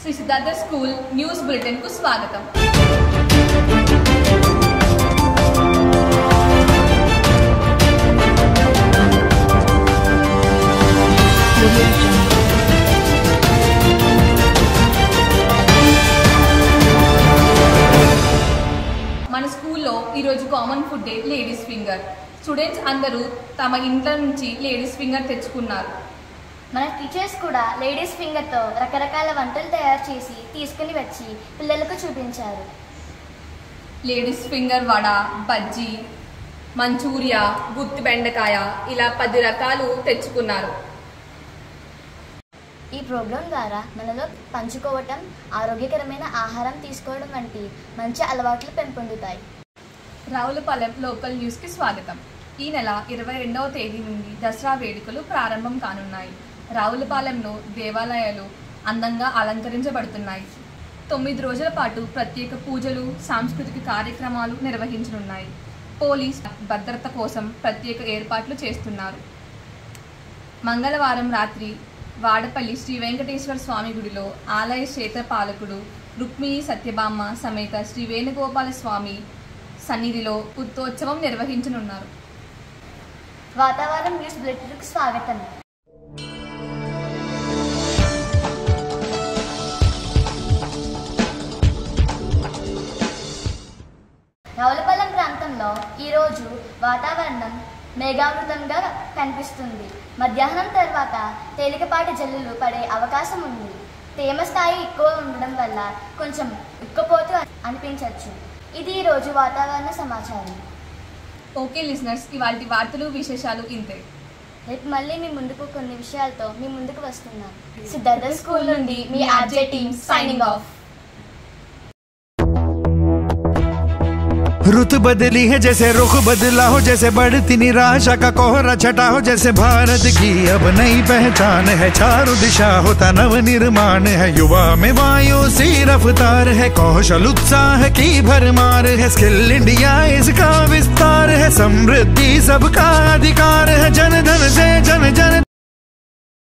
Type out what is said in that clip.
Shri Siddhartha school news bulletin కు స్వాగతం. మన స్కూల్లో ఈరోజు common food day ladies finger. Students అందరూ తమ ఇంట్లో నుంచి లేడీస్ ఫింగర్ తెచ్చుకున్నారు. మన టీచర్స్ కూడా లేడీస్ ఫింగర్తో రకరకాల వంటలు తయారు చేసి తీసుకుని వచ్చి పిల్లలకు చూపించారు. లేడీస్ ఫింగర్ వడ, బజ్జీ, మంచూరియా, గుత్తి బెండకాయ ఇలా 10 రకాలు తెచ్చుకున్నారు. ఈ ప్రోగ్రాం ద్వారా మనలో పంచుకోవటం, ఆరోగ్యకరమైన ఆహారం తీసుకోవడం వంటి మంచి అలవాట్లు పెంపొందుతాయి. రావులపాలెం లోకల్ న్యూస్కి స్వాగతం. ఈ నెల 22వ తేదీ నుండి దసరా వేడుకలు ప్రారంభం కానున్నాయి. రావులపాలెంలో దేవాలయాలు అందంగా అలంకరించబడుతున్నాయి. 9 రోజుల పాటు ప్రత్యేక పూజలు, సాంస్కృతిక కార్యక్రమాలు నిర్వహించనున్నాయి. పోలీస్ భద్రత కోసం ప్రత్యేక ఏర్పాట్లు చేస్తున్నారు. మంగళవారం రాత్రి వాడపల్లి శ్రీ వెంకటేశ్వర స్వామి గుడిలో ఆలయ క్షేత్రపాలకుడు రుక్మిణి సత్యభామ సమేత శ్రీ వేణుగోపాల స్వామి సన్నిధిలో ఉత్తోత్సవం నిర్వహించనున్నారు. వాతావరణం న్యూస్ బులెటిన్కు స్వాగతం. రావులపాలెం ప్రాంతంలో ఈరోజు వాతావరణం మేఘావృతంగా కనిపిస్తుంది. మధ్యాహ్నం తర్వాత తేలికపాటి జల్లులు పడే అవకాశం ఉంది. తేమ స్థాయి ఎక్కువ ఉండడం వల్ల కొంచెం ఉక్కపోతూ అనిపించవచ్చు. ఇది ఈరోజు వాతావరణ సమాచారం. ఓకే లిజనర్స్, ఇవాల్టి వార్తలు విశేషాలు ఇంతే. రేపు మళ్ళీ మీ ముందుకు కొన్ని విషయాలతో మీ ముందుకు వస్తున్నాం. సిద్ధార్థ స్కూల్ నుండి మీ ఆర్జే టీమ్ సైనింగ్ ఆఫ్. रुत बदली है जैसे रुख बदला हो, जैसे बढ़ती निराशा का कोहरा छटा हो, जैसे भारत की अब नई पहचान है, चारों दिशा होता नव निर्माण है, युवा में वायु सी रफ्तार है, कौशल उत्साह की भरमार है, स्किल इंडिया इसका विस्तार है, समृद्धि सबका अधिकार है, जन धन से जन जन